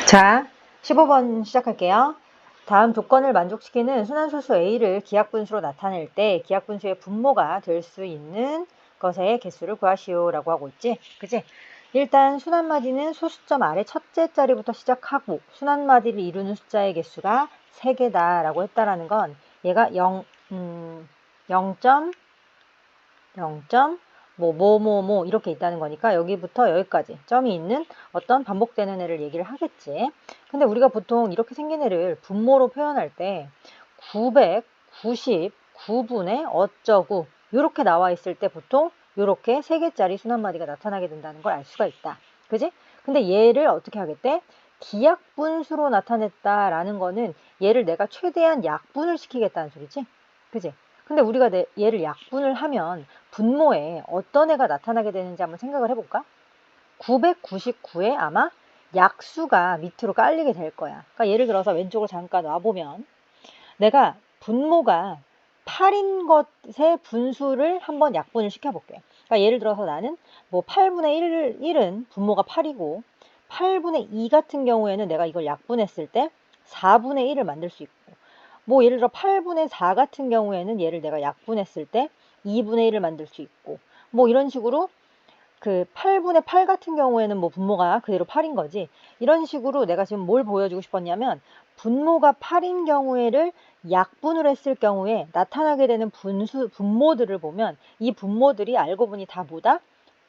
자, 15번 시작할게요. 다음 조건을 만족시키는 순환소수 A를 기하분수로 나타낼 때 기하분수의 분모가 될 수 있는 것의 개수를 구하시오 라고 하고 있지. 그치? 일단 순환마디는 소수점 아래 첫째 자리부터 시작하고 순환마디를 이루는 숫자의 개수가 3개다 라고 했다라는 건 얘가 0, 0점, 0점, 뭐 이렇게 있다는 거니까 여기부터 여기까지 점이 있는 어떤 반복되는 애를 얘기를 하겠지. 근데 우리가 보통 이렇게 생긴 애를 분모로 표현할 때 999분의 어쩌고 이렇게 나와 있을 때 보통 이렇게 3개짜리 순환마디가 나타나게 된다는 걸 알 수가 있다. 그지? 근데 얘를 어떻게 하겠대? 기약분수로 나타냈다라는 거는 얘를 내가 최대한 약분을 시키겠다는 소리지. 그지? 근데 우리가 얘를 약분을 하면 분모에 어떤 애가 나타나게 되는지 한번 생각을 해볼까? 999에 아마 약수가 밑으로 깔리게 될 거야. 그러니까 예를 들어서 왼쪽으로 잠깐 와보면 내가 분모가 8인 것의 분수를 한번 약분을 시켜볼게. 그러니까 예를 들어서 나는 뭐 8분의 1은 분모가 8이고 8분의 2 같은 경우에는 내가 이걸 약분했을 때 4분의 1을 만들 수 있고 뭐 예를 들어 8분의 4 같은 경우에는 얘를 내가 약분했을 때 2분의 1을 만들 수 있고 뭐 이런 식으로 그 8분의 8 같은 경우에는 뭐 분모가 그대로 8인 거지. 이런 식으로 내가 지금 뭘 보여주고 싶었냐면 분모가 8인 경우에를 약분을 했을 경우에 나타나게 되는 분모들을 보면 이 분모들이 알고 보니 다 뭐다?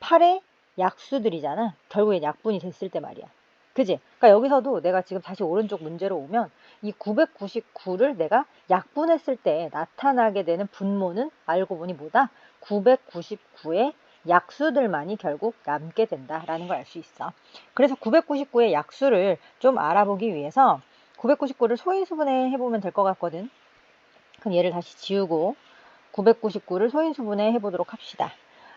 8의 약수들이잖아. 결국에 약분이 됐을 때 말이야. 그지? 그러니까 여기서도 내가 지금 다시 오른쪽 문제로 오면 이 999를 내가 약분했을 때 나타나게 되는 분모는 알고 보니 뭐다? 999의 약수들만이 결국 남게 된다라는 걸 알 수 있어. 그래서 999의 약수를 좀 알아보기 위해서 999를 소인수분해 해보면 될 것 같거든. 그럼 얘를 다시 지우고 999를 소인수분해 해보도록 합시다.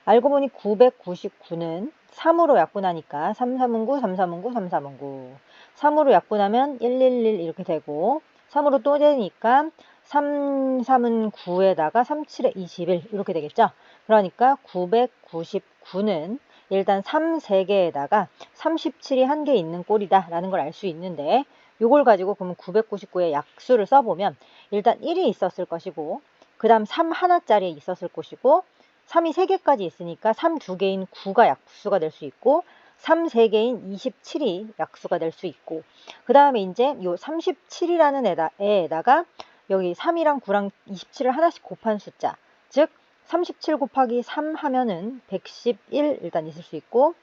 알고 보니 999는 3으로 약분하니까 3, 3은 9, 3, 3은 9, 3, 3은 9. 3으로 약분하면 1, 1, 1 이렇게 되고 3으로 또 되니까 3, 3은 9에다가 3, 7에 21 이렇게 되겠죠. 그러니까 999는 일단 3, 3개에다가 37이 한 개 있는 꼴이다 라는 걸 알 수 있는데 이걸 가지고 그러면 999의 약수를 써보면 일단 1이 있었을 것이고 그 다음 3 하나짜리에 있었을 것이고 3이 3개까지 있으니까 3 2개인 9가 약수가 될 수 있고 3 3개인 27이 약수가 될 수 있고 그 다음에 이제 요 37이라는 애에다가 여기 3이랑 9랑 27을 하나씩 곱한 숫자 즉 37 곱하기 3 하면은 111 일단 있을 수 있고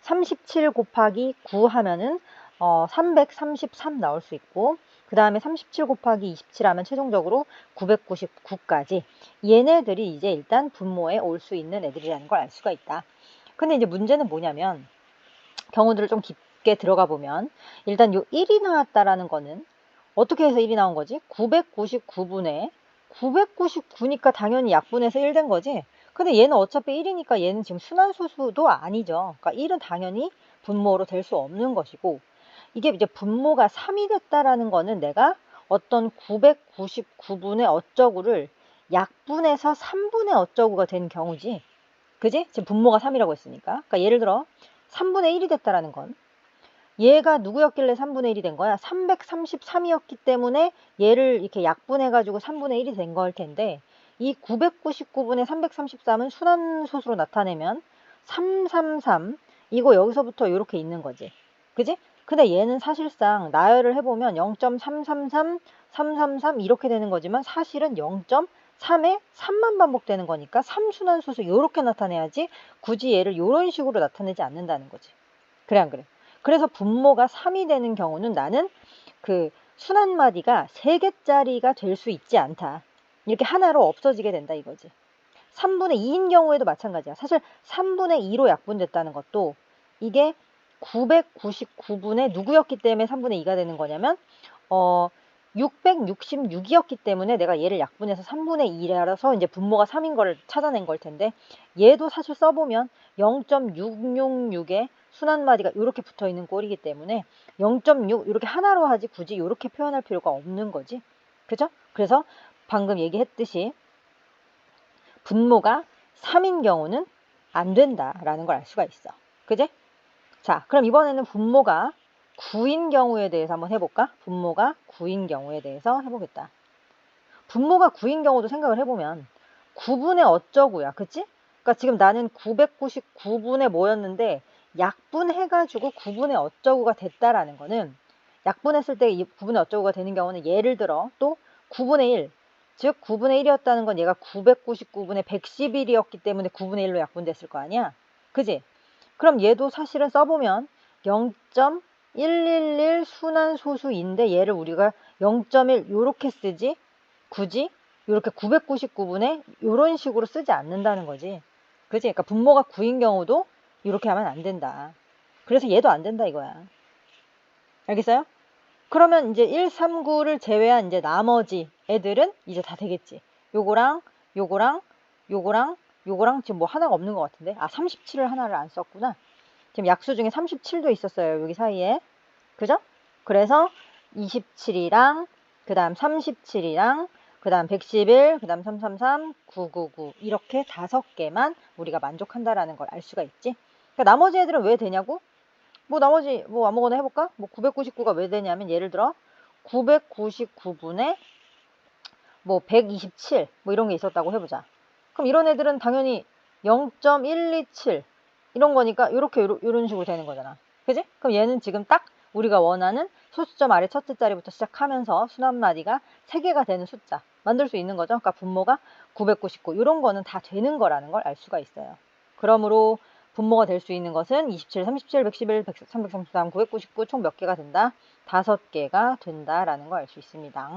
37 곱하기 9 하면은 333 나올 수 있고 그 다음에 37 곱하기 27 하면 최종적으로 999까지 얘네들이 이제 일단 분모에 올 수 있는 애들이라는 걸 알 수가 있다. 근데 이제 문제는 뭐냐면 경우들을 좀 깊게 들어가 보면 일단 요 1이 나왔다라는 거는 어떻게 해서 1이 나온 거지? 999분에 999니까 당연히 약분해서 1 된 거지. 근데 얘는 어차피 1이니까 얘는 지금 순환소수도 아니죠. 그러니까 1은 당연히 분모로 될 수 없는 것이고 이게 이제 분모가 3이 됐다라는 거는 내가 어떤 999분의 어쩌구를 약분해서 3분의 어쩌구가 된 경우지. 그지? 지금 분모가 3이라고 했으니까. 그러니까 예를 들어 3분의 1이 됐다라는 건 얘가 누구였길래 3분의 1이 된 거야? 333이었기 때문에 얘를 이렇게 약분해가지고 3분의 1이 된 걸 텐데 이 999분의 333은 순환소수로 나타내면 333 이거 여기서부터 이렇게 있는 거지. 그지? 근데 얘는 사실상 나열을 해보면 0.333, 333 이렇게 되는 거지만 사실은 0.3에 3만 반복되는 거니까 3순환소수 이렇게 나타내야지 굳이 얘를 이런 식으로 나타내지 않는다는 거지. 그래 안 그래? 그래서 분모가 3이 되는 경우는 나는 그 순환마디가 3개짜리가 될 수 있지 않다. 이렇게 하나로 없어지게 된다 이거지. 3분의 2인 경우에도 마찬가지야. 사실 3분의 2로 약분됐다는 것도 이게 999분의 누구였기 때문에 3분의 2가 되는 거냐면 666이었기 때문에 내가 얘를 약분해서 3분의 2라서 이제 분모가 3인 걸 찾아낸 걸 텐데 얘도 사실 써보면 0.666에 순환마디가 이렇게 붙어 있는 꼴이기 때문에 0.6 이렇게 하나로 하지 굳이 이렇게 표현할 필요가 없는 거지. 그죠? 그래서 방금 얘기했듯이 분모가 3인 경우는 안 된다라는 걸 알 수가 있어. 그지? 자, 그럼 이번에는 분모가 9인 경우에 대해서 한번 해볼까? 분모가 9인 경우에 대해서 해보겠다. 분모가 9인 경우도 생각을 해보면 9분의 어쩌고야, 그치? 그러니까 지금 나는 999분의 뭐였는데 약분해가지고 9분의 어쩌고가 됐다라는 거는 약분했을 때 이 9분의 어쩌고가 되는 경우는 예를 들어 또 9분의 1, 즉 9분의 1이었다는 건 얘가 999분의 111이었기 때문에 9분의 1로 약분됐을 거 아니야? 그지? 그럼 얘도 사실은 써보면 0.111 순환소수인데 얘를 우리가 0.1 요렇게 쓰지 굳이 이렇게 999분의 이런 식으로 쓰지 않는다는 거지. 그지? 그러니까 분모가 9인 경우도 이렇게 하면 안 된다. 그래서 얘도 안 된다 이거야. 알겠어요? 그러면 이제 1, 3, 9를 제외한 이제 나머지 애들은 이제 다 되겠지. 요거랑 요거랑 요거랑 요거랑 지금 뭐 하나가 없는 것 같은데. 아, 37을 하나를 안 썼구나. 지금 약수 중에 37도 있었어요. 여기 사이에. 그죠? 그래서 27이랑 그 다음 37이랑 그 다음 111, 그 다음 333, 999 이렇게 5개만 우리가 만족한다라는 걸 알 수가 있지. 그러니까 나머지 애들은 왜 되냐고? 뭐 나머지 뭐 아무거나 해볼까? 뭐 999가 왜 되냐면 예를 들어 999분의 뭐 127 뭐 이런 게 있었다고 해보자. 그럼 이런 애들은 당연히 0.127 이런 거니까 이렇게 이런 식으로 되는 거잖아. 그지? 그럼 얘는 지금 딱 우리가 원하는 소수점 아래 첫째 자리부터 시작하면서 순환마디가 3개가 되는 숫자 만들 수 있는 거죠. 그러니까 분모가 999 이런 거는 다 되는 거라는 걸 알 수가 있어요. 그러므로 분모가 될 수 있는 것은 27, 37, 111, 333, 999 총 몇 개가 된다? 5개가 된다라는 걸 알 수 있습니다.